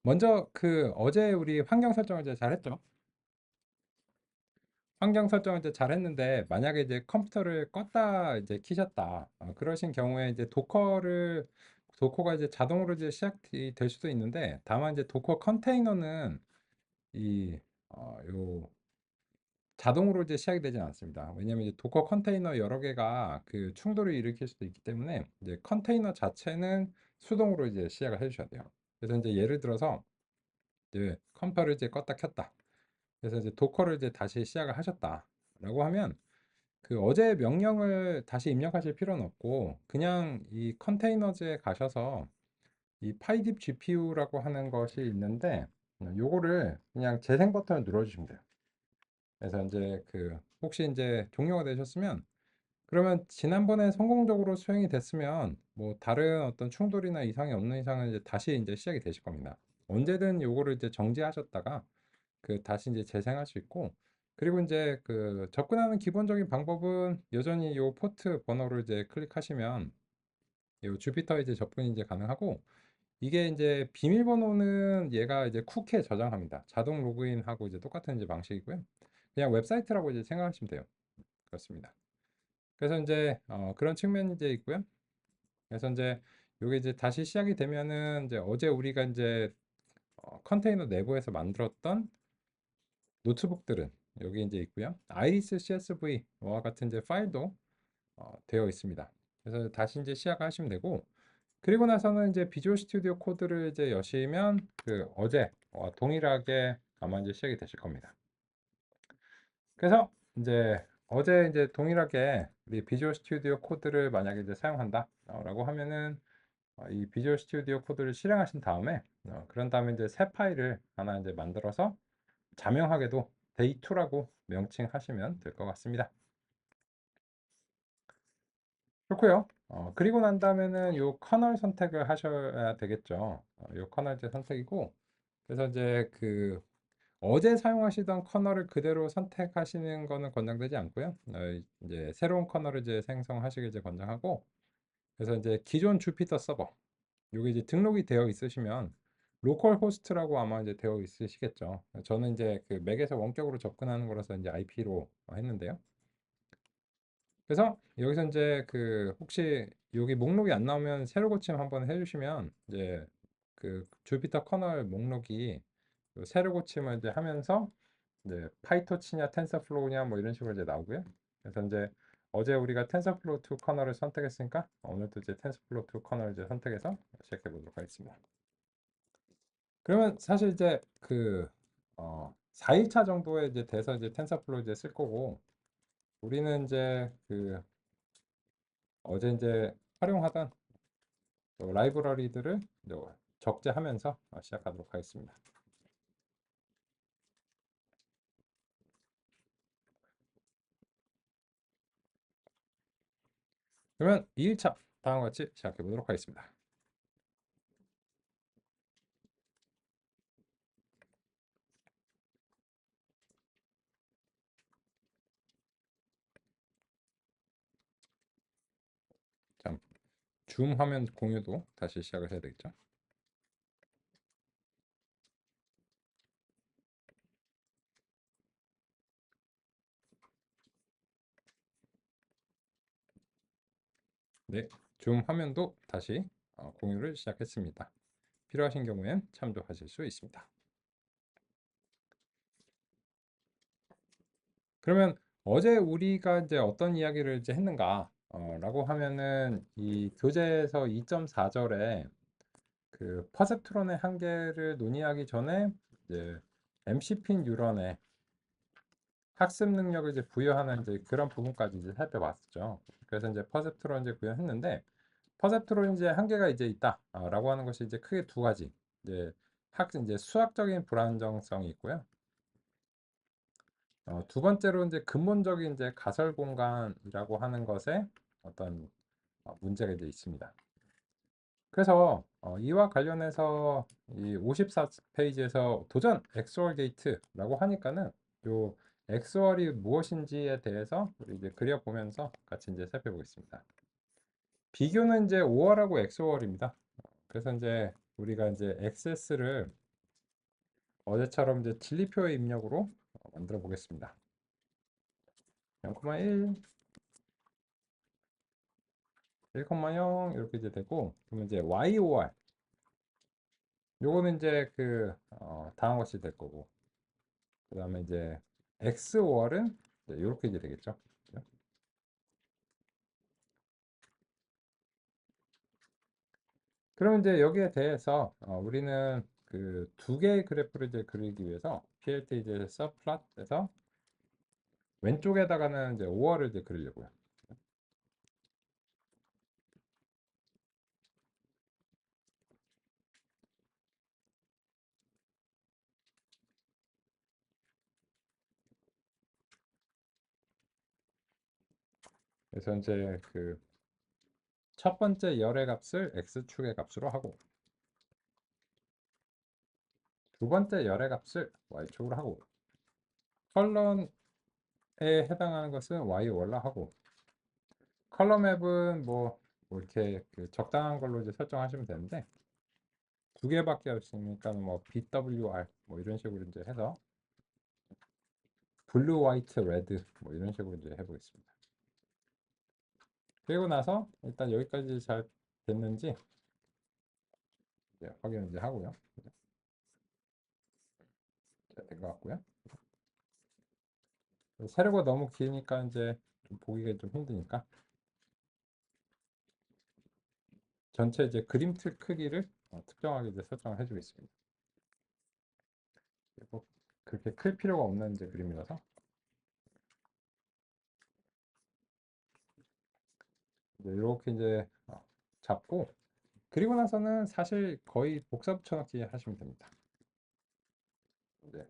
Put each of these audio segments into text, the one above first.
먼저 어제 우리 환경 설정을 이제 잘했죠. 환경 설정을 이제 잘했는데 만약에 이제 컴퓨터를 껐다 이제 키셨다. 그러신 경우에 이제 도커가 이제 자동으로 이제 시작이 될 수도 있는데 다만 이제 도커 컨테이너는 이 요 자동으로 이제 시작이 되진 않습니다. 왜냐면 이제 도커 컨테이너 여러 개가 충돌을 일으킬 수도 있기 때문에 이제 컨테이너 자체는 수동으로 이제 시작을 해 주셔야 돼요. 그래서 이제 예를 들어서 이제 컴퓨터를 이제 껐다 켰다. 그래서 이제 도커를 이제 다시 시작을 하셨다라고 하면 어제 명령을 다시 입력하실 필요는 없고 그냥 이 컨테이너즈에 가셔서 이 파이딥 GPU라고 하는 것이 있는데 요거를 그냥 재생 버튼을 눌러주시면 돼요. 그래서 이제 혹시 이제 종료가 되셨으면 그러면 지난번에 성공적으로 수행이 됐으면 뭐 다른 어떤 충돌이나 이상이 없는 이상은 이제 다시 이제 시작이 되실 겁니다. 언제든 요거를 이제 정지하셨다가 다시 이제 재생할 수 있고 그리고 이제 접근하는 기본적인 방법은 여전히 요 포트 번호를 이제 클릭하시면 요 주피터 이제 접근이 이제 가능하고 이게 이제 비밀번호는 얘가 이제 쿠키에 저장합니다. 자동 로그인하고 이제 똑같은 이제 방식이고요. 그냥 웹사이트라고 이제 생각하시면 돼요. 그렇습니다. 그래서 이제 그런 측면이 이제 있고요. 그래서 이제 요게 이제 다시 시작이 되면은 이제 어제 우리가 이제 컨테이너 내부에서 만들었던 노트북들은 여기 이제 있고요. iris CSV와 같은 이제 파일도 되어 있습니다. 그래서 다시 이제 시작하시면 되고 그리고 나서는 이제 비주얼 스튜디오 코드를 이제 여시면 어제와 동일하게 아마 이제 시작이 되실 겁니다. 그래서 이제 어제 이제 동일하게 우리 비주얼 스튜디오 코드를 만약에 이제 사용한다 라고 하면은 이 비주얼 스튜디오 코드를 실행하신 다음에 그런 다음에 이제 새 파일을 하나 이제 만들어서 자명하게도 day2라고 명칭하시면 될 것 같습니다. 그렇고요. 그리고 난 다음에는 요 커널 선택을 하셔야 되겠죠. 요 커널 이제 선택이고 그래서 이제 어제 사용하시던 커널을 그대로 선택하시는 거는 권장되지 않고요. 이제 새로운 커널을 이제 생성하시길 이제 권장하고 그래서 이제 기존 주피터 서버 요게 이제 등록이 되어 있으시면 로컬 호스트라고 아마 이제 되어 있으시겠죠. 저는 이제 맥에서 원격으로 접근하는 거라서 이제 IP로 했는데요. 그래서 여기서 이제 혹시 여기 목록이 안 나오면 새로 고침 한번 해주시면 이제 주피터 커널 목록이 새로 고침을 이제 하면서 이제 파이토치냐 텐서플로우냐 뭐 이런 식으로 이제 나오고요. 그래서 이제 어제 우리가 텐서플로우 2 커널을 선택했으니까 오늘도 이제 텐서플로우 2 커널을 이제 선택해서 시작해 보도록 하겠습니다. 그러면 사실 이제 4일차 정도에 이제 돼서 이제 텐서플로우 이제 쓸 거고 우리는 이제 어제 이제 활용하던 라이브러리들을 이제 적재하면서 시작하도록 하겠습니다. 그러면 2일차 다음과 같이 시작해 보도록 하겠습니다. 자, 줌 화면 공유도 다시 시작을 해야 되겠죠. 네, 줌 화면도 다시 공유를 시작했습니다. 필요하신 경우엔 참조하실 수 있습니다. 그러면 어제 우리가 이제 어떤 이야기를 이제 했는가 라고 하면은 이 교재에서 2.4절에 퍼셉트론의 한계를 논의하기 전에 이제 MCP 뉴런의 학습 능력을 이제 부여하는 이제 그런 부분까지 이제 살펴봤었죠. 그래서 이제 퍼셉트론 이제 구현했는데 퍼셉트론 이제 한계가 이제 있다라고 하는 것이 이제 크게 두 가지. 이제 이제 수학적인 불안정성이 있고요. 두 번째로 이제 근본적인 이제 가설 공간이라고 하는 것에 어떤 문제가 이제 있습니다. 그래서 이와 관련해서 이 54페이지에서 도전 엑스월 게이트라고 하니까는 요 엑스월이 무엇인지에 대해서 우리 이제 그려보면서 같이 이제 살펴보겠습니다. 비교는 이제 5월하고 엑스월입니다. 그래서 이제 우리가 이제 XS를 어제처럼 이제 진리표의 입력으로 만들어 보겠습니다. 0,1, 1,0 이렇게 이제 되고, 그러면 이제 YOR 요거는 이제 다음 것이 될 거고, 그 다음에 이제 XOR은 이렇게 이제 되겠죠. 그죠? 그러면 이제 여기에 대해서 우리는 그 두 개의 그래프를 이제 그리기 위해서 PLT 이제 서플롯에서 왼쪽에다가는 이제 5월을 이제 그리려고요. 그래서 이제 그 첫 번째 열의 값을 x축의 값으로 하고 두 번째 열의 값을 y축으로 하고 컬럼에 해당하는 것은 y월로 하고 컬럼 맵은 뭐 이렇게 그 적당한 걸로 이제 설정하시면 되는데 두 개밖에 없으니까 뭐 BWR 뭐 이런 식으로 이제 해서 블루, 화이트, 레드 뭐 이런 식으로 이제 해보겠습니다. 그리고 나서 일단 여기까지 잘 됐는지 이제 확인을 이제 하고요. 된 것 같고요. 세로가 너무 기니까 이제 좀 보기가 좀 힘드니까 전체 이제 그림 틀 크기를 특정하게 이제 설정을 해주겠습니다. 그리고 그렇게 클 필요가 없는 이제 그림이라서 이제 이렇게 이제 잡고 그리고 나서는 사실 거의 복사 붙여넣기 하시면 됩니다. 이제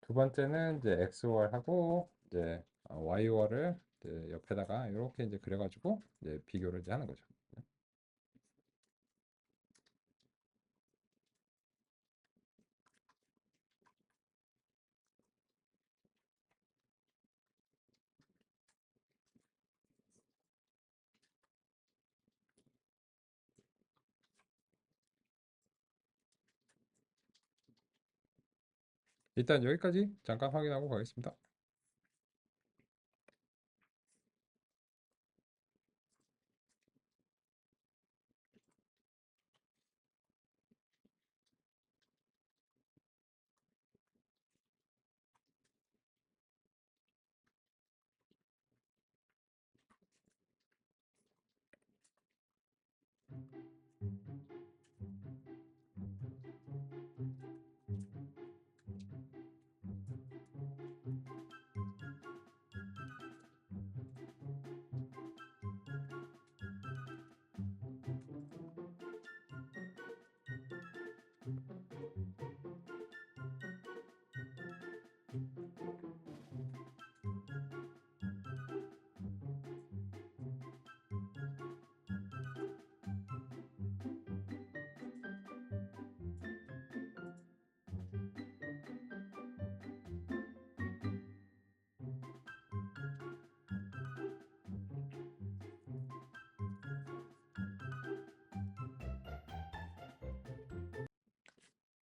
두 번째는 이제 XOR 하고 이제 YOR을 이제 옆에다가 이렇게 이제 그려가지고 이제 비교를 이제 하는 거죠. 일단 여기까지 잠깐 확인하고 가겠습니다.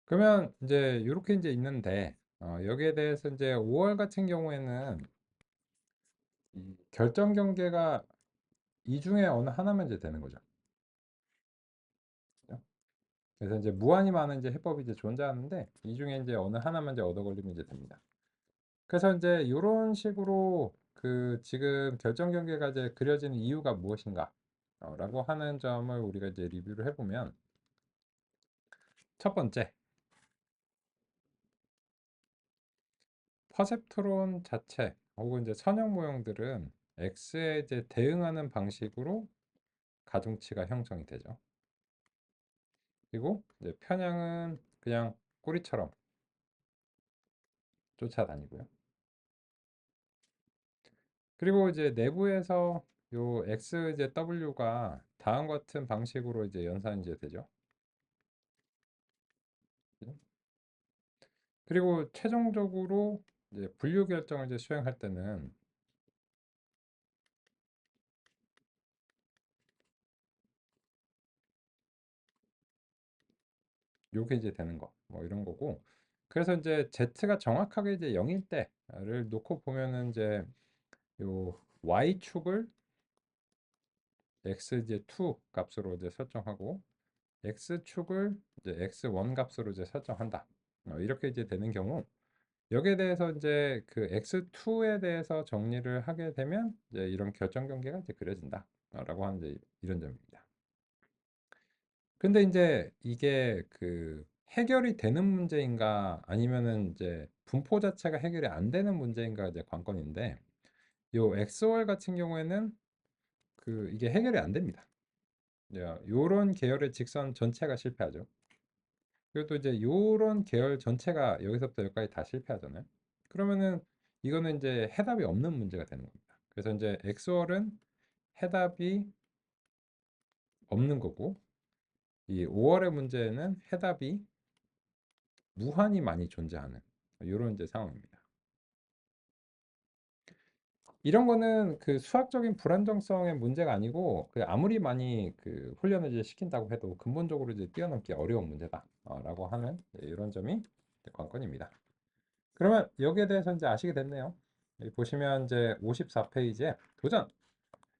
그러면 이제 이렇게 이제 있는데 여기에 대해서 이제 5월 같은 경우에는 이 결정 경계가 이 중에 어느 하나면 이제 되는 거죠. 그죠? 그래서 이제 무한히 많은 이제 해법이 이제 존재하는데 이 중에 이제 어느 하나만 이제 얻어 걸리면 이제 됩니다. 그래서 이제 이런 식으로 그 지금 결정 경계가 이제 그려지는 이유가 무엇인가 라고 하는 점을 우리가 이제 리뷰를 해보면 첫 번째 퍼셉트론 자체 혹은 이제 선형 모형들은 X에 이제 대응하는 방식으로 가중치가 형성이 되죠. 그리고 이제 편향은 그냥 꼬리처럼 쫓아다니고요. 그리고 이제 내부에서 요 X 이제 W가 다음 같은 방식으로 이제 연산이 이제 되죠. 그리고 최종적으로 이제 분류 결정을 이제 수행할 때는 요게 이제 되는 거. 뭐 이런 거고. 그래서 이제 Z가 정확하게 이제 0일 때를 놓고 보면은 이제 요 Y축을 X 이제 2 값으로 이제 설정하고 X축을 이제 X1 값으로 이제 설정한다. 이렇게 이제 되는 경우 여기에 대해서 이제 그 X2에 대해서 정리를 하게 되면 이제 이런 결정 경계가 이제 그려진다. 라고 하는 이제 이런 점입니다. 근데 이제 이게 그 해결이 되는 문제인가 아니면은 이제 분포 자체가 해결이 안 되는 문제인가 이제 관건인데 요 XOR 같은 경우에는 그 이게 해결이 안 됩니다. 요런 계열의 직선 전체가 실패하죠. 그리고 또 이제 요런 계열 전체가 여기서부터 여기까지 다 실패하잖아요. 그러면은 이거는 이제 해답이 없는 문제가 되는 겁니다. 그래서 이제 XOR은 해답이 없는 거고 이 5월의 문제는 해답이 무한히 많이 존재하는 이런 이제 상황입니다. 이런 거는 그 수학적인 불안정성의 문제가 아니고 그 아무리 많이 그 훈련을 이제 시킨다고 해도 근본적으로 이제 뛰어넘기 어려운 문제다라고 하는 이런 점이 관건입니다. 그러면 여기에 대해서 이제 아시게 됐네요. 여기 보시면 이제 54페이지에 도전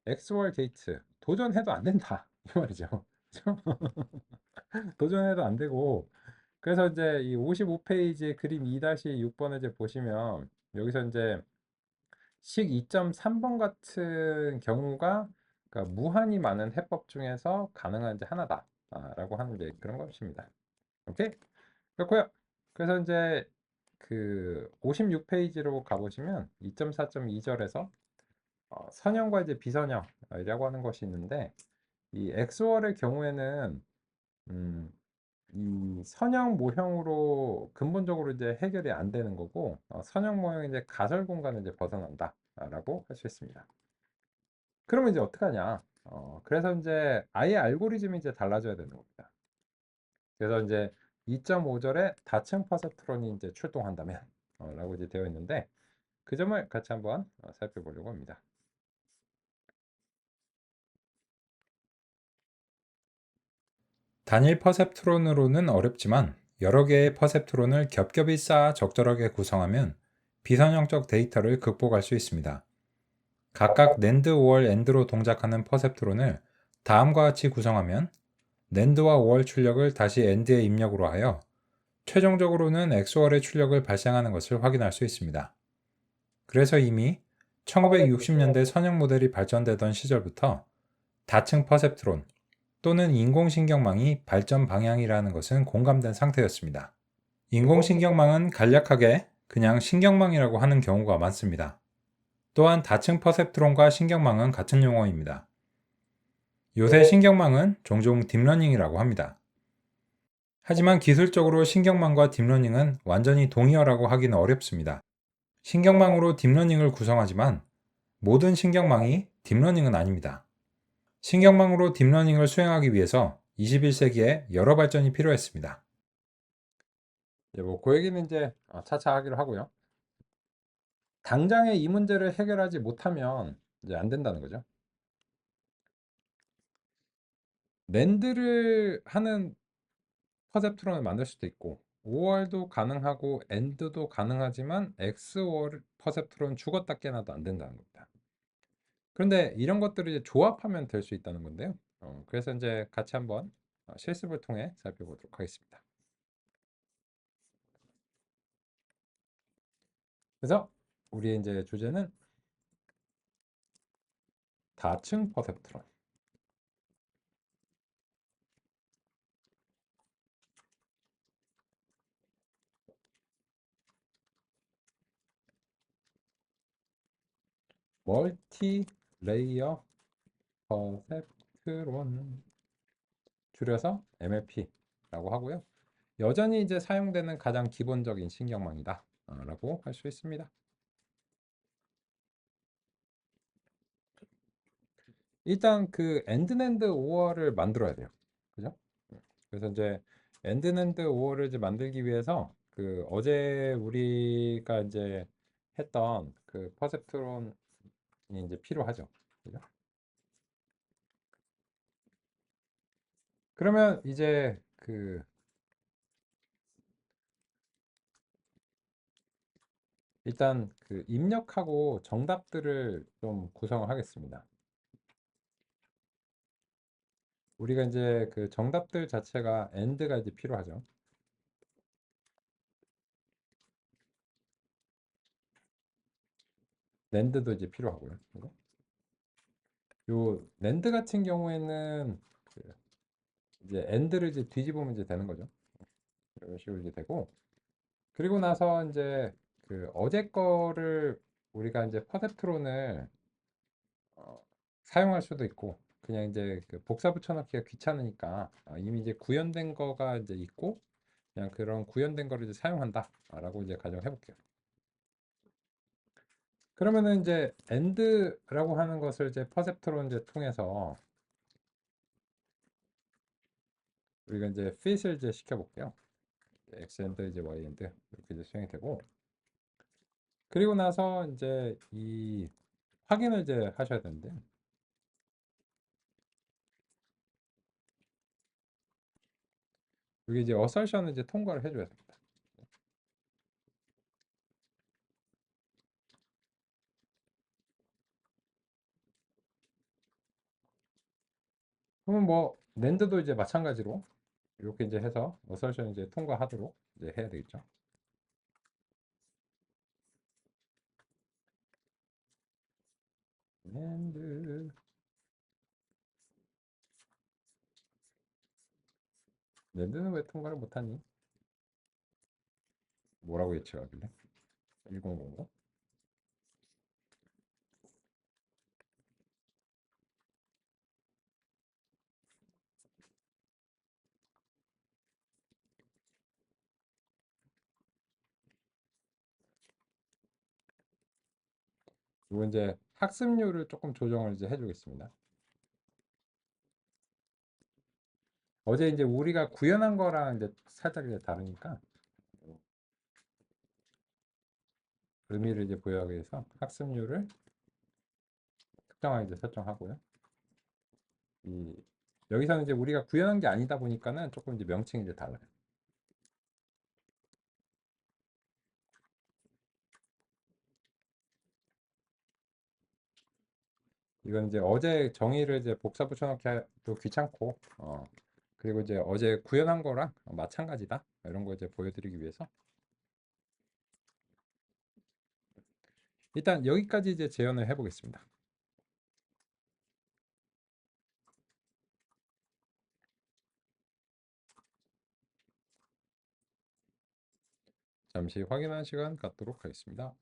XOR 게이트 도전해도 안 된다 이 말이죠. 도전해도 안 되고 그래서 이제 이 55페이지 그림 2-6번을 이제 보시면 여기서 이제 식 2.3번 같은 경우가 그러니까 무한히 많은 해법 중에서 가능한 이제 하나다라고 하는 이제 그런 것입니다. 오케이? 그렇고요. 그래서 이제 그 56페이지로 가보시면 2.4.2절에서 선형과 이제 비선형이라고 하는 것이 있는데 이 XOR의 경우에는 음, 이 선형 모형으로 근본적으로 이제 해결이 안 되는 거고 선형 모형이 이제 가설 공간을 이제 벗어난다라고 할 수 있습니다. 그러면 이제 어떡하냐? 그래서 이제 아예 알고리즘이 이제 달라져야 되는 겁니다. 그래서 이제 2.5절에 다층 퍼셉트론이 이제 출동한다면 라고 이제 되어 있는데 그 점을 같이 한번 살펴보려고 합니다. 단일 퍼셉트론으로는 어렵지만 여러 개의 퍼셉트론을 겹겹이 쌓아 적절하게 구성하면 비선형적 데이터를 극복할 수 있습니다. 각각 낸드 5월 엔드로 동작하는 퍼셉트론을 다음과 같이 구성하면 낸드와 5월 출력을 다시 엔드에 입력으로 하여 최종적으로는 XOR의 출력을 발생하는 것을 확인할 수 있습니다. 그래서 이미 1960년대 선형 모델이 발전되던 시절부터 다층 퍼셉트론 또는 인공신경망이 발전 방향이라는 것은 공감된 상태였습니다. 인공신경망은 간략하게 그냥 신경망이라고 하는 경우가 많습니다. 또한 다층 퍼셉트론과 신경망은 같은 용어입니다. 요새 신경망은 종종 딥러닝이라고 합니다. 하지만 기술적으로 신경망과 딥러닝은 완전히 동의어라고 하기는 어렵습니다. 신경망으로 딥러닝을 구성하지만 모든 신경망이 딥러닝은 아닙니다. 신경망으로 딥러닝을 수행하기 위해서 21세기에 여러 발전이 필요했습니다. 그 얘기는 이제 차차 하기로 하고요. 당장에 이 문제를 해결하지 못하면 이제 안 된다는 거죠. 낸드를 하는 퍼셉트론을 만들 수도 있고 OR도 가능하고 AND도 가능하지만 XOR 퍼셉트론 죽었다 깨나도 안 된다는 겁니다. 그런데 이런 것들을 이제 조합하면 될 수 있다는 건데요. 그래서 이제 같이 한번 실습을 통해 살펴보도록 하겠습니다. 그래서 우리의 이제 주제는 다층 퍼셉트론. 멀티 레이어 퍼셉트론 줄여서 MLP라고 하고요. 여전히 이제 사용되는 가장 기본적인 신경망이다 라고 할 수 있습니다. 일단 그 엔드랜드 5월을 만들어야 돼요. 그죠? 그래서 이제 엔드랜드 5월을 이제 만들기 위해서 그 어제 우리가 이제 했던 그 퍼셉트론이 이제 필요하죠. 그죠? 그러면 이제 그 일단 그 입력하고 정답들을 좀 구성을 하겠습니다. 우리가 이제 그 정답들 자체가 AND가 이제 필요하죠. NAND도 이제 필요하고요. 그죠? 요 NAND 같은 경우에는 그 이제 AND를 이제 뒤집으면 이제 되는 거죠. 이런 식으로 이제 되고, 그리고 나서 이제 그 어제 거를 우리가 이제 퍼셉트론을 사용할 수도 있고, 그냥 이제 그 복사 붙여넣기가 귀찮으니까 이미 이제 구현된 거가 이제 있고, 그냥 그런 구현된 거를 이제 사용한다라고 이제 가정해 볼게요. 그러면은 이제 AND라고 하는 것을 이제 퍼셉트론 이제 통해서 우리가 이제 fit을 이제 시켜 볼게요. x and 이제 y and 이렇게 이제 수행이 되고, 그리고 나서 이제 이 확인을 이제 하셔야 되는데, 여기 이제 assertion을 이제 통과를 해줘야 됩니다. 그러면 뭐 낸드도 이제 마찬가지로 이렇게 이제 해서 assertion 이제 통과하도록 이제 해야 되겠죠. 낸드 낸드는 왜 통과를 못하니? 뭐라고 예측하길래? 1005? 이거 이제 학습률을 조금 조정을 이제 해주겠습니다. 어제 이제 우리가 구현한 거랑 이제 살짝 이제 다르니까 의미를 이제 부여하기 위해서 학습률을 특정하게 이제 설정하고요. 이 여기서는 이제 우리가 구현한 게 아니다 보니까는 조금 이제 명칭이 이제 달라요. 이건 이제 어제 정의를 이제 복사 붙여넣기도 귀찮고, 그리고 이제 어제 구현한 거랑 마찬가지다 이런 거 이제 보여드리기 위해서 일단 여기까지 이제 재현을 해보겠습니다. 잠시 확인하는 시간 갖도록 하겠습니다.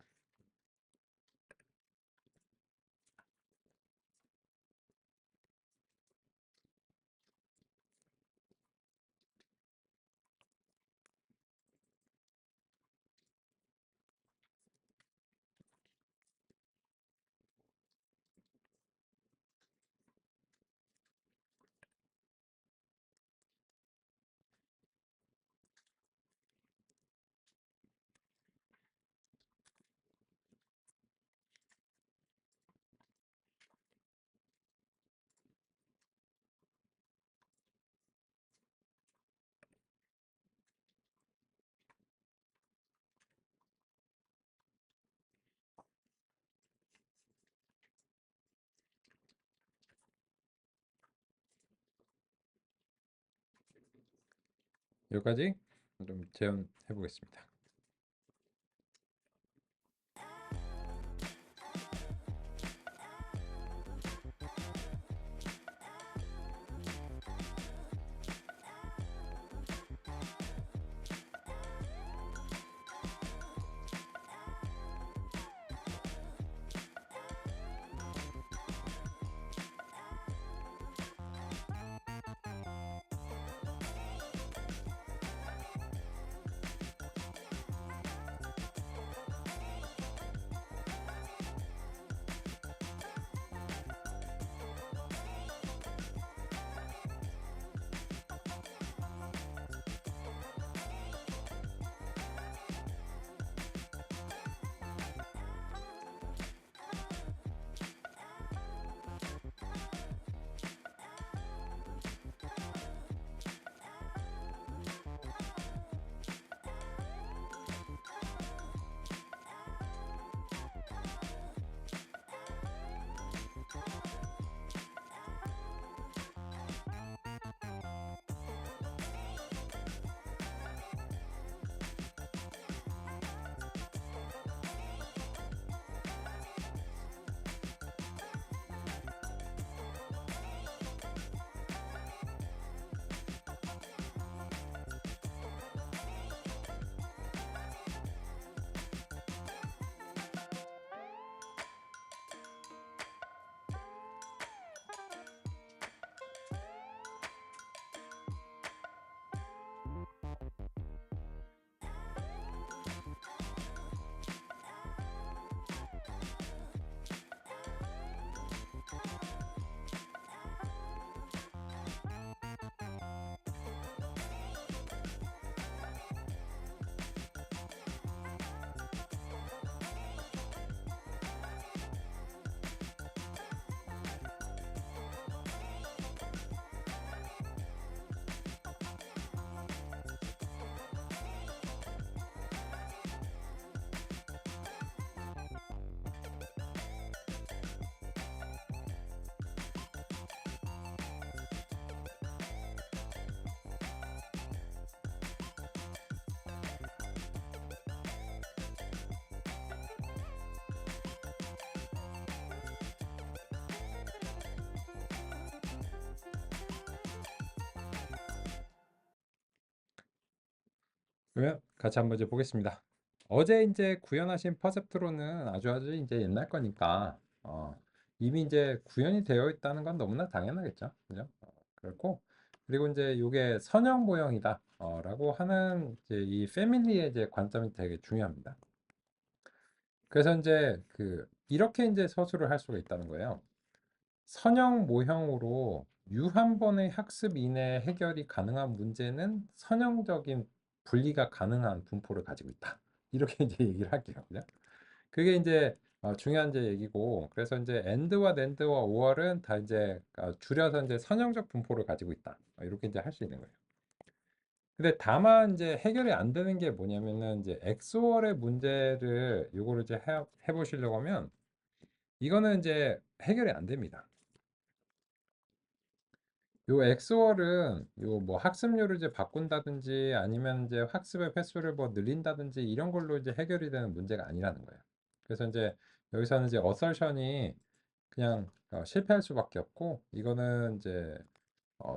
여기까지 좀 재현해 보겠습니다. 그러면 같이 한번 이제 보겠습니다. 어제 이제 구현하신 퍼셉트론은 아주 이제 옛날 거니까 이미 이제 구현이 되어 있다는 건 너무나 당연하겠죠. 그죠? 그렇고 그리고 이제 이게 선형 모형이다 라고 하는 이제 이 패밀리의 이제 관점이 되게 중요합니다. 그래서 이제 이렇게 이제 서술을 할 수가 있다는 거예요. 선형 모형으로 유 한 번의 학습 이내 해결이 가능한 문제는 선형적인 분리가 가능한 분포를 가지고 있다. 이렇게 이제 얘기를 할게요. 그죠? 그게 이제 중요한 이제 얘기고, 그래서 이제 AND와 NAND와 OR은 다 이제 줄여서 이제 선형적 분포를 가지고 있다. 이렇게 이제 할 수 있는 거예요. 근데 다만 이제 해결이 안 되는 게 뭐냐면은 이제 XOR의 문제를 요거를 이제 해보시려고 하면 이거는 이제 해결이 안 됩니다. 요 XOR은 요 뭐 학습률을 이제 바꾼다든지 아니면 이제 학습의 횟수를 뭐 늘린다든지 이런 걸로 이제 해결이 되는 문제가 아니라는 거예요. 그래서 이제 여기서는 이제 어설션이 그냥 실패할 수밖에 없고 이거는 이제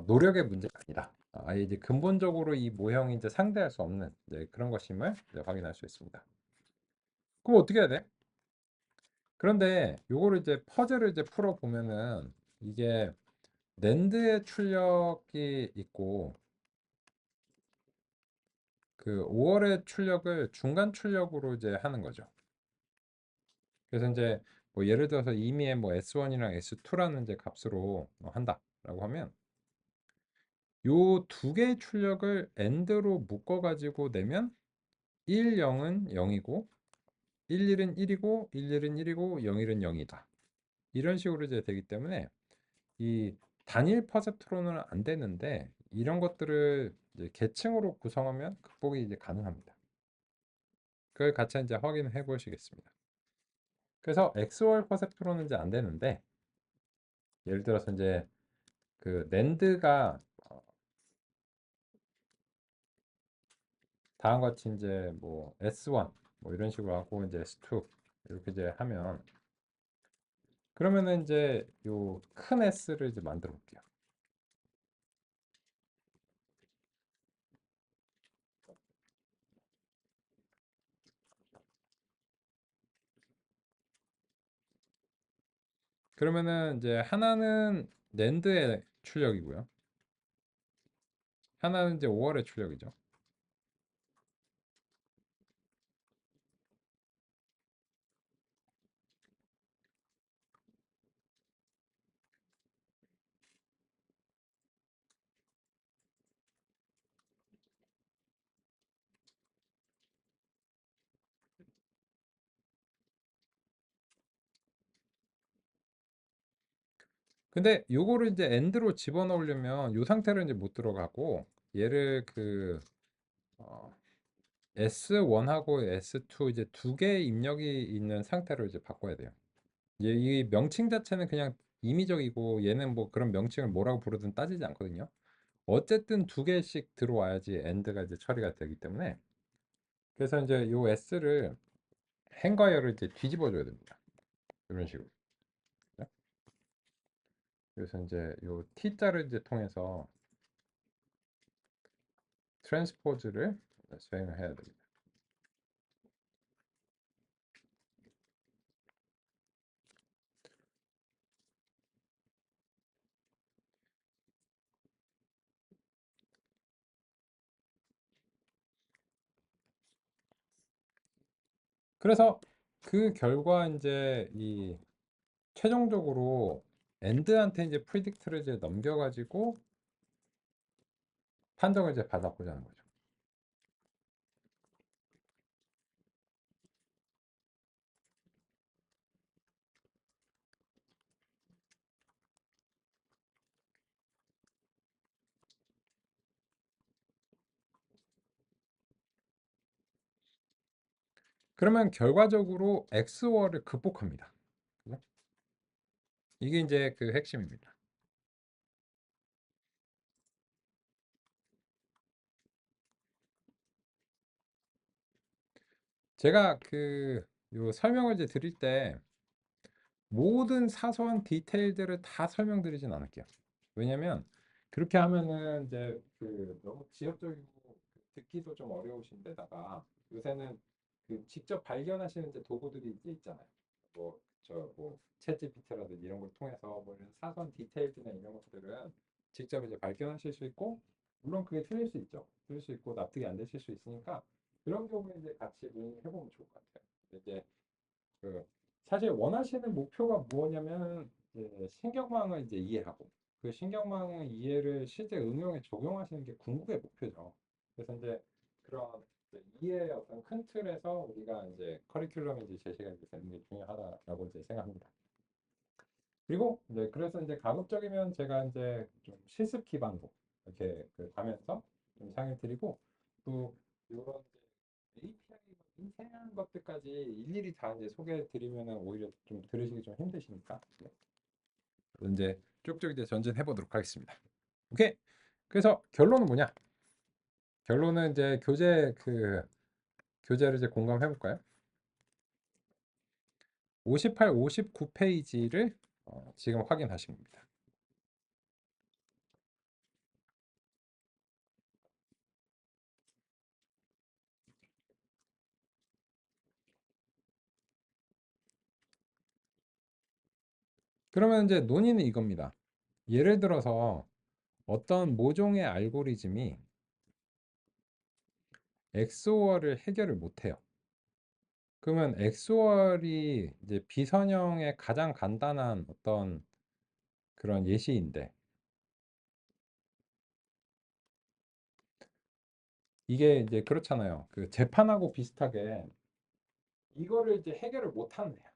노력의 문제가 아니다. 아예 이제 근본적으로 이 모형이 이제 상대할 수 없는 이제 그런 것임을 이제 확인할 수 있습니다. 그럼 어떻게 해야 돼? 그런데 요거를 이제 퍼즐을 이제 풀어 보면은 이게 낸드의 출력이 있고 그 5월의 출력을 중간 출력으로 이제 하는 거죠. 그래서 이제 뭐 예를 들어서 이미의 뭐 S1이랑 S2라는 이제 값으로 한다라고 하면 요 두 개의 출력을 AND로 묶어 가지고 내면 1, 0은 0이고 1, 1은 1이고 1, 1은 1이고 0, 1은 0이다. 이런 식으로 이제 되기 때문에 이 단일 퍼셉트론은 안 되는데 이런 것들을 이제 계층으로 구성하면 극복이 이제 가능합니다. 그걸 같이 이제 확인해 보시겠습니다. 그래서 XOR 퍼셉트로는 이제 안 되는데 예를 들어서 이제 낸드가 다음과 같이 이제 뭐 S1 뭐 이런 식으로 하고 이제 S2 이렇게 이제 하면 그러면은 이제 요 큰 S를 이제 만들어 볼게요. 그러면은 이제 하나는 낸드의 출력이고요. 하나는 이제 5월의 출력이죠. 근데 요거를 이제 엔드로 집어넣으려면 요 상태로 이제 못 들어가고 얘를 어, S1하고 S2 이제 두 개의 입력이 있는 상태로 이제 바꿔야 돼요. 이 명칭 자체는 그냥 임의적이고 얘는 뭐 그런 명칭을 뭐라고 부르든 따지지 않거든요. 어쨌든 두 개씩 들어와야지 엔드가 이제 처리가 되기 때문에 그래서 이제 요 S를 행과열을 이제 뒤집어 줘야 됩니다. 이런 식으로. 그래서 이제 요 T자를 이제 통해서 트랜스포즈를 수행을 해야 됩니다. 그래서 그 결과 이제 이 최종적으로 엔드한테 이제 프리딕트를 이제 넘겨가지고 판정을 이제 받아보자는 거죠. 그러면 결과적으로 XOR을 극복합니다. 그죠? 이게 이제 그 핵심입니다. 제가 요 설명을 이제 드릴 때 모든 사소한 디테일들을 다 설명드리진 않을게요. 왜냐면 그렇게 하면은 이제 너무 지엽적이고 듣기도 좀 어려우신 데다가 요새는 그 직접 발견하시는 이제 도구들이 이제 있잖아요. 뭐 저 뭐 챗GPT라든지 이런 걸 통해서 뭐 이런 사선 디테일즈나 이런 것들은 직접 이제 발견하실 수 있고 물론 그게 틀릴 수 있죠. 틀릴 수 있고 납득이 안 되실 수 있으니까 그런 경우에 이제 같이 문의해보면 좋을 것 같아요. 근데 이제 그 사실 원하시는 목표가 뭐냐면 이제 신경망을 이제 이해하고 그 신경망의 이해를 실제 응용에 적용하시는 게 궁극의 목표죠. 그래서 이제 그런 이제 이해의 어떤 큰 틀에서 우리가 이제 커리큘럼이 이제 제시가 이제 되는 게 중요하다라고 이제 생각합니다. 그리고 이제 그래서 이제 가급적이면 제가 이제 좀 실습 기반으로 이렇게 그 가면서 좀 상을 드리고 또 이런 API 인생한 것들까지 일일이 다 이제 소개해 드리면은 오히려 좀 들으시기 좀 힘드시니까 네. 이제 쭉쭉 이제 전진해 보도록 하겠습니다. 오케이. 그래서 결론은 뭐냐? 결론은 이제 교재를 이제 공감해 볼까요? 58, 59페이지를 지금 확인하신 겁니다. 그러면 이제 논의는 이겁니다. 예를 들어서 어떤 모종의 알고리즘이 XOR을 해결을 못해요. 그러면 XOR이 이제 비선형의 가장 간단한 어떤 그런 예시인데 이게 이제 그렇잖아요. 그 재판하고 비슷하게 이거를 이제 해결을 못하는 애야.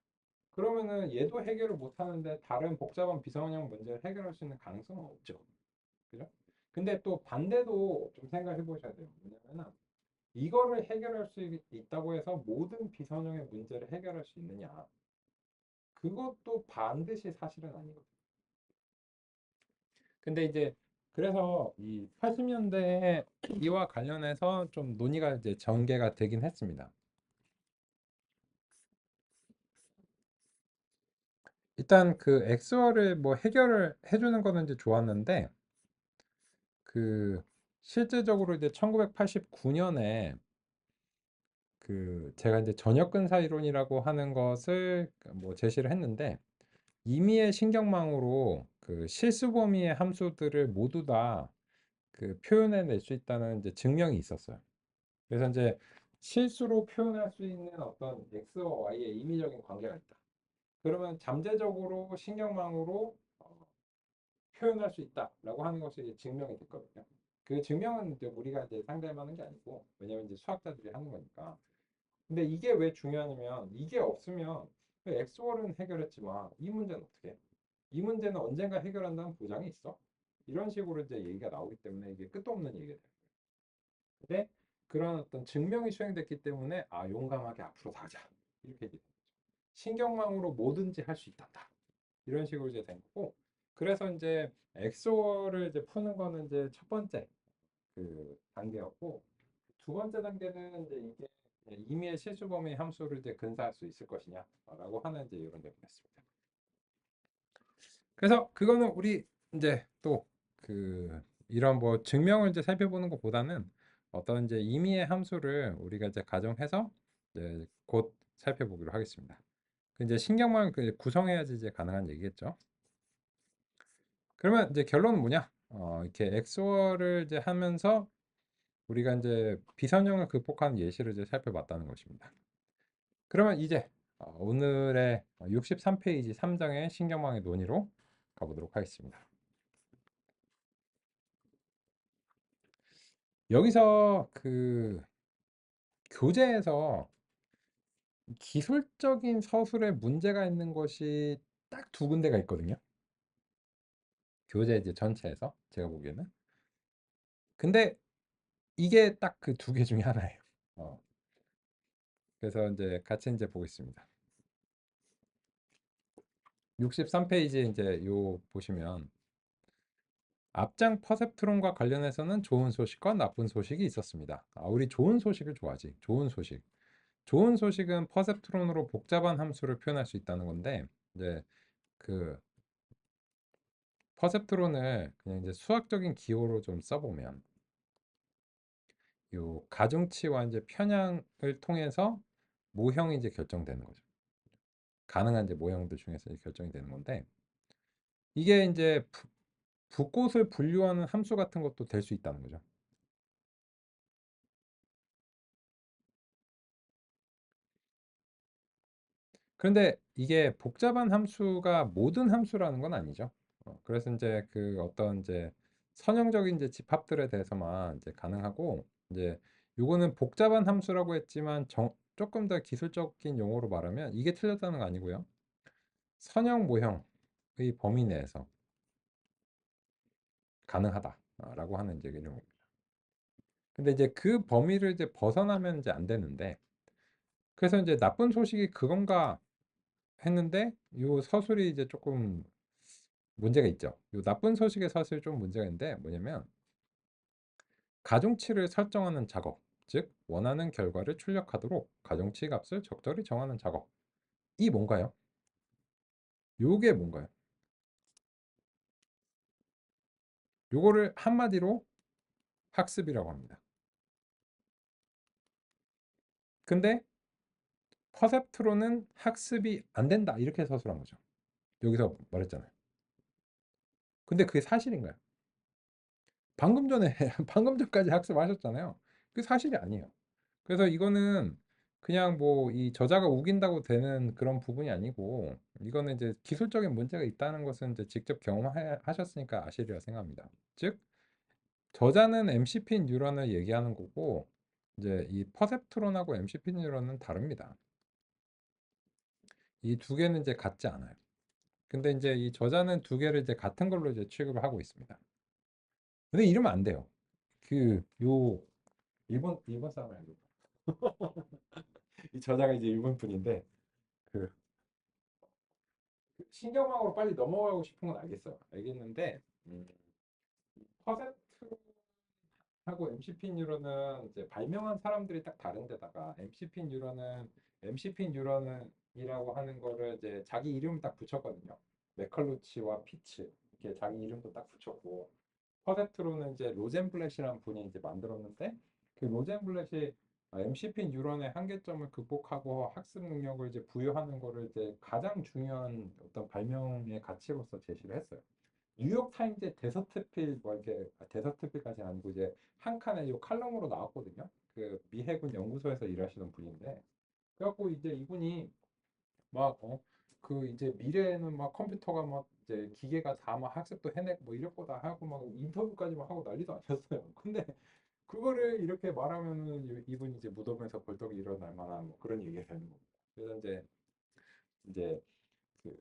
그러면은 얘도 해결을 못하는데 다른 복잡한 비선형 문제를 해결할 수 있는 가능성은 없죠. 그죠? 근데 또 반대도 좀 생각해 보셔야 돼요. 뭐냐면은 이거를 해결할 수 있다고 해서 모든 비선형의 문제를 해결할 수 있느냐? 그것도 반드시 사실은 아니거든요. 근데 이제 그래서 이 80년대에 이와 관련해서 좀 논의가 이제 전개가 되긴 했습니다. 일단 그 엑스어를 뭐 해결을 해주는 거는 이제 좋았는데 그 실제적으로 이제 1989년에 그 제가 이제 전역근사 이론이라고 하는 것을 뭐 제시를 했는데 임의의 신경망으로 그 실수 범위의 함수들을 모두 다 그 표현해낼 수 있다는 이제 증명이 있었어요. 그래서 이제 실수로 표현할 수 있는 어떤 x와 y의 임의적인 관계가 있다. 그러면 잠재적으로 신경망으로 표현할 수 있다라고 하는 것이 이제 증명이 됐거든요. 그 증명은 이제 우리가 이제 상대하는 게 아니고 왜냐면 이제 수학자들이 하는 거니까. 근데 이게 왜 중요하냐면 이게 없으면 엑소월은 해결했지만 이 문제는 어떻게 해? 이 문제는 언젠가 해결한다는 보장이 있어? 이런 식으로 이제 얘기가 나오기 때문에 이게 끝도 없는 얘기가 돼요. 근데 그런 어떤 증명이 수행됐기 때문에 아 용감하게 앞으로 나가자 이렇게 돼. 신경망으로 뭐든지 할 수 있단다. 이런 식으로 이제 된 거고. 그래서 이제 엑소를 이제 푸는 거는 이제 첫 번째 그 단계였고 두 번째 단계는 이제 이게 임의의 실수범위 함수를 이제 근사할 수 있을 것이냐라고 하는 이제 이런 내용이었습니다. 그래서 그거는 우리 이제 또 그 이런 뭐 증명을 이제 살펴보는 것보다는 어떤 이제 임의의 함수를 우리가 이제 가정해서 이제 곧 살펴보기로 하겠습니다. 그 이제 신경망을 구성해야지 이제 가능한 얘기겠죠. 그러면 이제 결론은 뭐냐? 이렇게 엑소어를 이제 하면서 우리가 이제 비선형을 극복하는 예시를 이제 살펴봤다는 것입니다. 그러면 이제 오늘의 63페이지 3장의 신경망의 논의로 가보도록 하겠습니다. 여기서 그 교재에서 기술적인 서술에 문제가 있는 것이 딱 두 군데가 있거든요. 교재 이제 전체에서 제가 보기에는. 근데 이게 딱 그 두 개 중에 하나예요. 어, 그래서 이제 같이 이제 보겠습니다. 63페이지 이제 요 보시면 앞장 퍼셉트론과 관련해서는 좋은 소식과 나쁜 소식이 있었습니다. 우리 좋은 소식을 좋아하지. 좋은 소식. 좋은 소식은 퍼셉트론으로 복잡한 함수를 표현할 수 있다는 건데 이제 그 퍼셉트론을 그냥 이제 수학적인 기호로 좀 써보면 요 가중치와 이제 편향을 통해서 모형이 이제 결정되는 거죠. 가능한 이제 모형들 중에서 이제 결정이 되는 건데 이게 이제 붓꽃을 분류하는 함수 같은 것도 될 수 있다는 거죠. 그런데 이게 복잡한 함수가 모든 함수라는 건 아니죠. 그래서 이제 그 어떤 이제 선형적인 이제 집합들에 대해서만 이제 가능하고 이제 요거는 복잡한 함수라고 했지만 조금 더 기술적인 용어로 말하면 이게 틀렸다는 거 아니고요. 선형 모형의 범위 내에서 가능하다라고 하는 이제 개념입니다. 근데 이제 그 범위를 이제 벗어나면 이제 안 되는데 그래서 이제 나쁜 소식이 그건가 했는데 요 서술이 이제 조금 문제가 있죠. 요 나쁜 소식의 사실 좀 문제가 있는데 뭐냐면 가중치를 설정하는 작업, 즉 원하는 결과를 출력하도록 가중치 값을 적절히 정하는 작업. 이 뭔가요? 요게 뭔가요? 요거를 한마디로 학습이라고 합니다. 근데 퍼셉트로는 학습이 안 된다 이렇게 서술한 거죠. 여기서 말했잖아요. 근데 그게 사실인가요? 방금 전에 방금 전까지 학습하셨잖아요. 그게 사실이 아니에요. 그래서 이거는 그냥 뭐 이 저자가 우긴다고 되는 그런 부분이 아니고 이거는 이제 기술적인 문제가 있다는 것은 이제 직접 경험하셨으니까 아시리라 생각합니다. 즉 저자는 MCP 뉴런을 얘기하는 거고 이제 이 퍼셉트론하고 MCP 뉴런은 다릅니다. 이 두 개는 이제 같지 않아요. 근데 이제 이 저자는 두 개를 이제 같은 걸로 이제 취급을 하고 있습니다. 근데 이러면 안 돼요. 그 요 일본 사람 아니고 이 저자가 이제 일본 분인데 그 신경망으로 빨리 넘어가고 싶은 건 알겠어요. 알겠는데 퍼센트하고 MCP 뉴런은 이제 발명한 사람들이 딱 다른데다가 MCP 뉴런은 MCP 뉴런이라고 하는 거를 이제 자기 이름을 딱 붙였거든요. 맥컬루치와 피츠 이렇게 자기 이름도 딱 붙였고 퍼센트로는 이제 로젠블렛이라는 분이 이제 만들었는데 그 로젠블렛이 MCP 뉴런의 한계점을 극복하고 학습 능력을 이제 부여하는 거를 이제 가장 중요한 어떤 발명의 가치로서 제시를 했어요. 뉴욕 타임즈의 데서트필 뭐 이렇게 데서트필까지는 아니고 이제 한 칸의 요 칼럼으로 나왔거든요. 그 미 해군 연구소에서 일하시는 분인데 그래갖고 이제 이분이 막 그 이제 미래에는 막 컴퓨터가 막 이제 기계가 다 막 학습도 해내고 뭐 이럴 거다 하고 막 인터뷰까지 막 하고 난리도 아니었어요. 근데 그거를 이렇게 말하면은 이분이 이제 무덤에서 벌떡 일어날 만한 뭐 그런 얘기가 되는 겁니다. 그래서 이제 그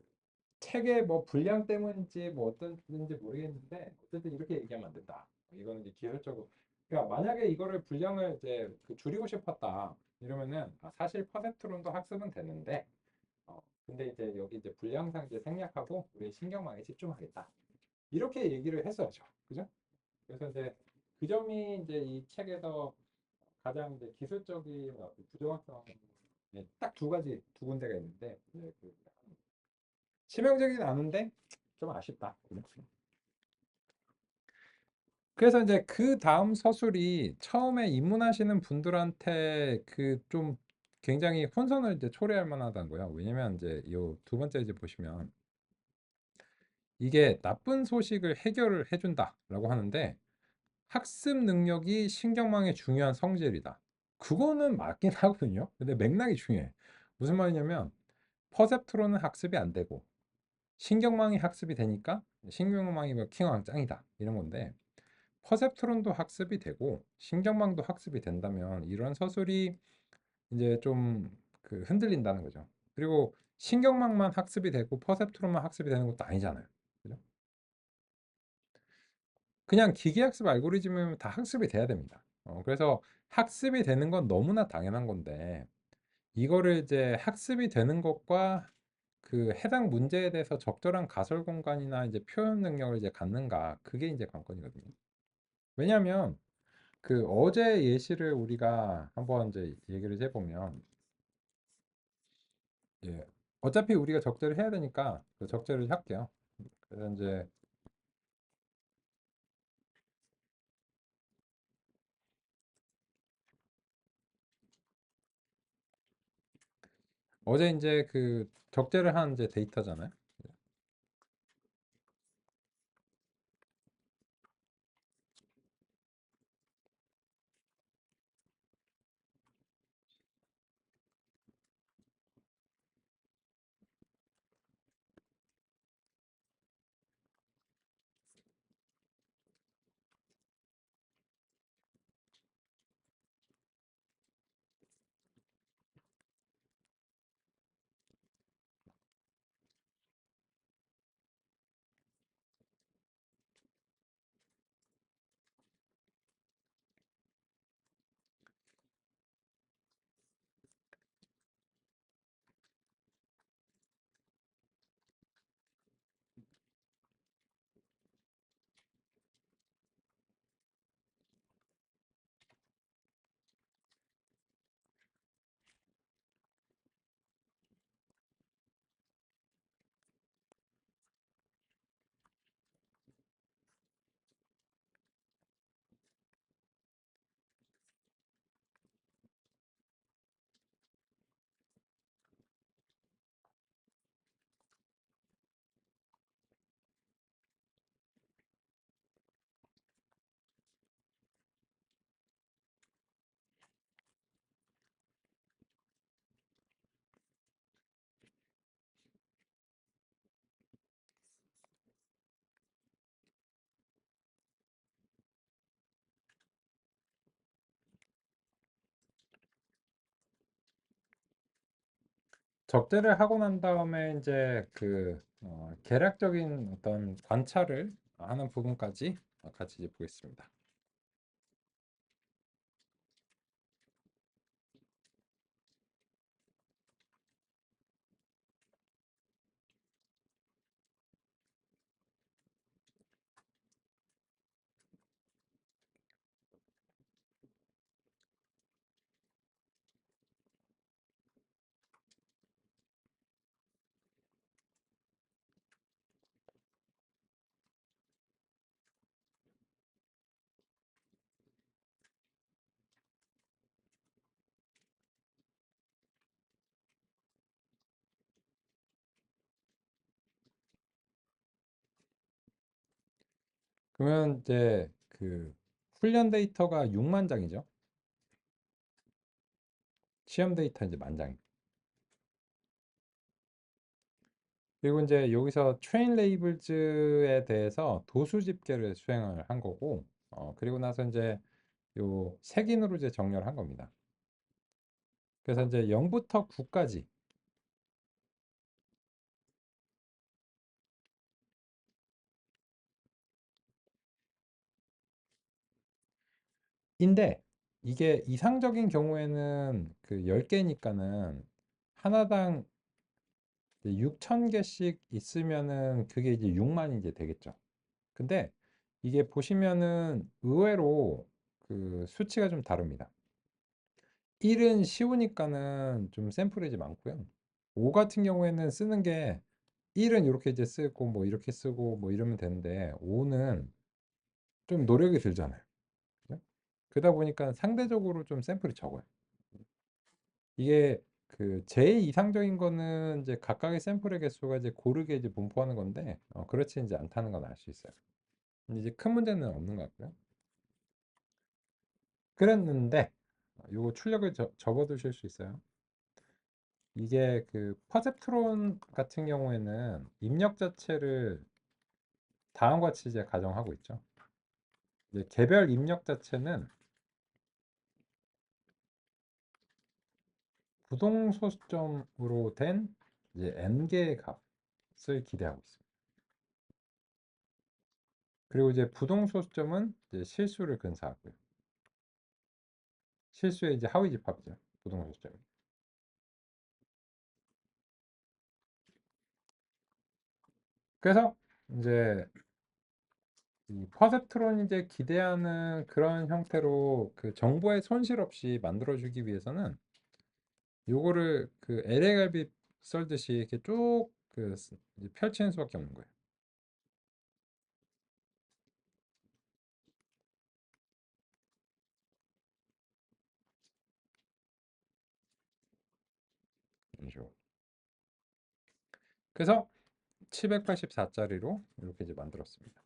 책의 뭐 분량 때문인지 뭐 어떤 인지 모르겠는데 어쨌든 이렇게 얘기하면 안 된다. 이거는 이제 기술적으로 그러니까 만약에 이거를 분량을 이제 줄이고 싶었다 이러면은 사실 퍼센트론도 학습은 되는데 근데 이제 여기 이제 분량상 이제 생략하고 우리 신경망에 집중하겠다 이렇게 얘기를 했어야죠. 그죠? 그래서 이제 그 점이 이제 이 책에서 가장 이제 기술적인 부정확성 딱 두 가지 두 군데가 있는데 그 치명적이진 않은데 좀 아쉽다. 그래서 이제 그 다음 서술이 처음에 입문하시는 분들한테 그 좀 굉장히 혼선을 이제 초래할 만하다는 거예요. 왜냐면 이제 이 두 번째 이제 보시면 이게 나쁜 소식을 해결을 해준다라고 하는데 학습 능력이 신경망의 중요한 성질이다. 그거는 맞긴 하거든요. 근데 맥락이 중요해. 무슨 말이냐면 퍼셉트로는 학습이 안 되고 신경망이 학습이 되니까 신경망이 뭐 킹왕 짱이다 이런 건데 퍼셉트론도 학습이 되고 신경망도 학습이 된다면 이런 서술이 이제 좀 그 흔들린다는 거죠. 그리고 신경망만 학습이 되고 퍼셉트론만 학습이 되는 것도 아니잖아요. 그죠? 그냥 기계학습 알고리즘이면 다 학습이 돼야 됩니다. 그래서 학습이 되는 건 너무나 당연한 건데 이거를 이제 학습이 되는 것과 그 해당 문제에 대해서 적절한 가설 공간이나 이제 표현 능력을 이제 갖는가 그게 이제 관건이거든요. 왜냐하면 그 어제 예시를 우리가 한번 이제 얘기를 해보면 예, 어차피 우리가 적재를 해야 되니까 그 적재를 할게요. 그래서 이제 어제 이제 그 적재를 한 이제 데이터잖아요. 적재를 하고 난 다음에 이제 그 계략적인 어떤 관찰을 하는 부분까지 같이 이제 보겠습니다. 그러면 이제 그 훈련 데이터가 6만 장이죠. 시험 데이터 이제 만 장. 그리고 이제 여기서 트레인 레이블즈에 대해서 도수 집계를 수행을 한 거고, 그리고 나서 이제 요 색인으로 이제 정렬을 한 겁니다. 그래서 이제 0부터 9까지 인데 이게 이상적인 경우에는 그 10개니까는 하나당 6천 개씩 있으면은 그게 이제 6만이 이제 되겠죠. 근데 이게 보시면은 의외로 그 수치가 좀 다릅니다. 1은 쉬우니까는 좀 샘플이 많고요. 5 같은 경우에는 쓰는 게 1은 이렇게 이제 쓰고 뭐 이렇게 쓰고 뭐 이러면 되는데 5는 좀 노력이 들잖아요. 그죠? 그러다 보니까 상대적으로 좀 샘플이 적어요. 이게 그 제일 이상적인 거는 이제 각각의 샘플의 개수가 이제 고르게 이제 분포하는 건데 그렇지 이제 않다는 건 알 수 있어요. 근데 이제 큰 문제는 없는 것 같고요. 그랬는데 요거 출력을 접어 두실 수 있어요. 이게 그 퍼셉트론 같은 경우에는 입력 자체를 다음과 같이 이제 가정하고 있죠. 이제 개별 입력 자체는 부동소수점으로 된 이제 n개의 값을 기대하고 있습니다. 그리고 이제 부동소수점은 이제 실수를 근사하고요. 실수의 이제 하위 집합이죠. 부동소수점이. 그래서 이제 이 퍼셉트론이 이제 기대하는 그런 형태로 그 정보의 손실 없이 만들어주기 위해서는 요거를 그 LA 갈비 썰듯이 이렇게 쭉그 펼치는 수밖에 없는 거예요. 이런 식으로. 그래서 784짜리로 이렇게 이제 만들었습니다.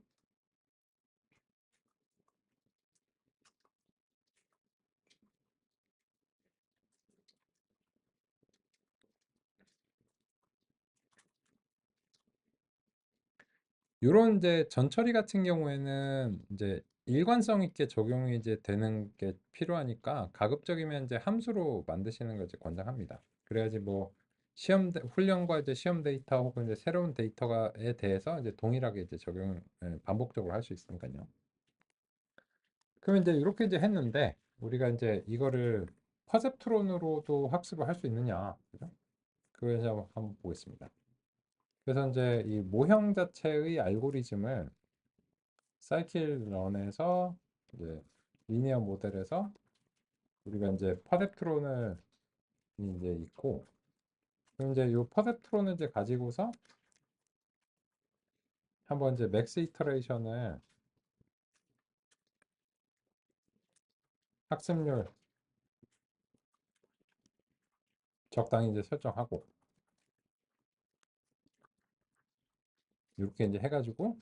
요런 이제 전처리 같은 경우에는 이제 일관성 있게 적용이 이제 되는 게 필요하니까 가급적이면 이제 함수로 만드시는 걸 이제 권장합니다. 그래야지 뭐 훈련과 이제 시험 데이터 혹은 이제 새로운 데이터에 대해서 이제 동일하게 이제 적용 반복적으로 할 수 있으니까요. 그러면 이제 이렇게 이제 했는데 우리가 이제 이거를 퍼셉트론으로도 학습을 할 수 있느냐, 그죠? 그래서 한번 보겠습니다. 그래서 이제 이 모형 자체의 알고리즘을 사이클런에서 이제 리니어 모델에서 우리가 이제 퍼셉트론을 이제 있고, 그럼 이제 이 퍼셉트론을 이제 가지고서 한번 이제 맥스 이터레이션을 학습률 적당히 이제 설정하고 이렇게 이제 해가지고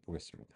보겠습니다.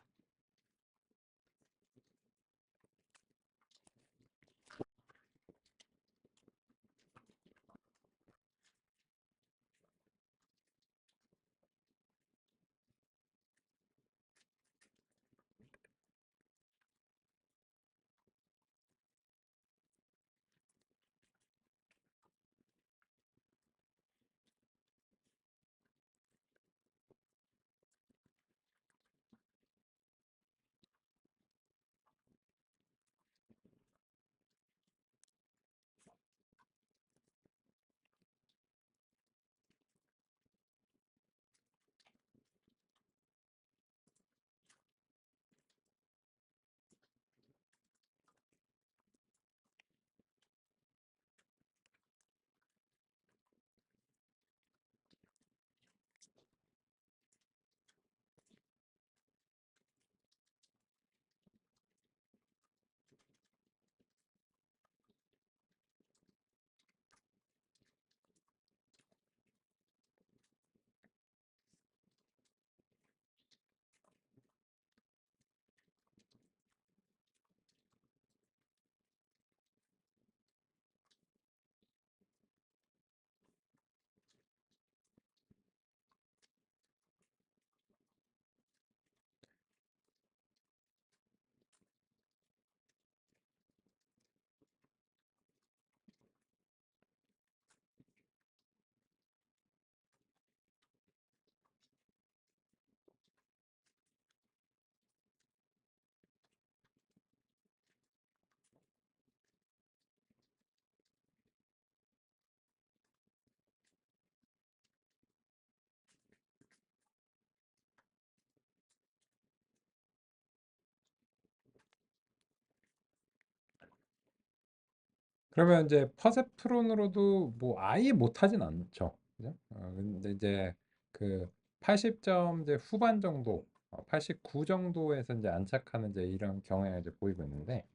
그러면 이제 퍼셉트론으로도 뭐 아예 못하진 않죠. 그죠? 근데 이제 그 80점 이제 후반 정도, 89 정도에서 이제 안착하는 이제 이런 경향을 이제 보이고 있는데,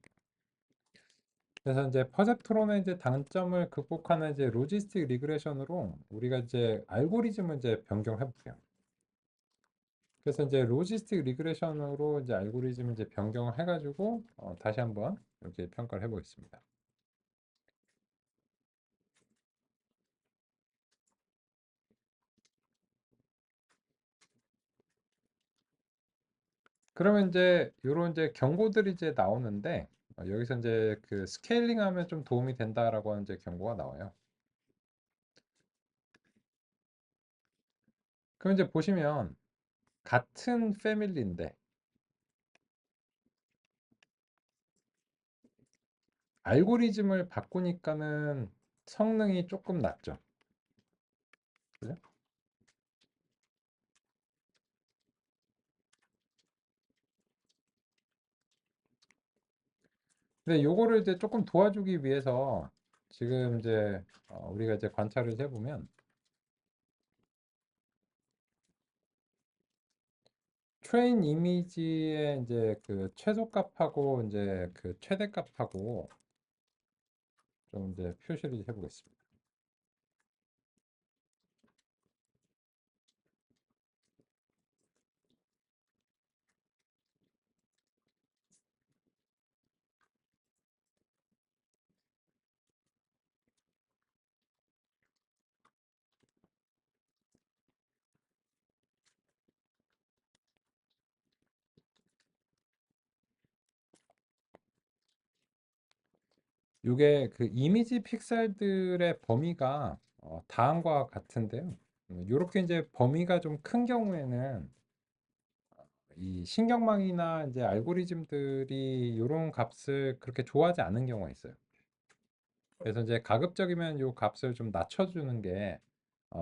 그래서 이제 퍼셉트론의 이제 단점을 극복하는 이제 로지스틱 리그레션으로 우리가 이제 알고리즘을 이제 변경해 볼게요. 그래서 이제 로지스틱 리그레션으로 이제 알고리즘을 이제 변경을 해가지고 다시 한번 이렇게 평가를 해보겠습니다. 그러면 이제 요런 이제 경고들이 이제 나오는데 여기서 이제 그 스케일링 하면 좀 도움이 된다라고 하는 이제 경고가 나와요. 그럼 이제 보시면 같은 패밀리인데 알고리즘을 바꾸니까는 성능이 조금 낮죠. 그죠? 근데 요거를 이제 조금 도와주기 위해서 지금 이제 우리가 이제 관찰을 해보면 트레인 이미지의 이제 그 최소값하고 이제 그 최대값하고 좀 이제 표시를 해보겠습니다. 이게 그 이미지 픽셀들의 범위가 다음과 같은데요. 이렇게 이제 범위가 좀 큰 경우에는 이 신경망이나 이제 알고리즘들이 이런 값을 그렇게 좋아하지 않는 경우가 있어요. 그래서 이제 가급적이면 이 값을 좀 낮춰주는 게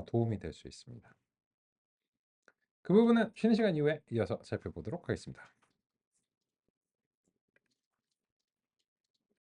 도움이 될 수 있습니다. 그 부분은 쉬는 시간 이후에 이어서 살펴보도록 하겠습니다.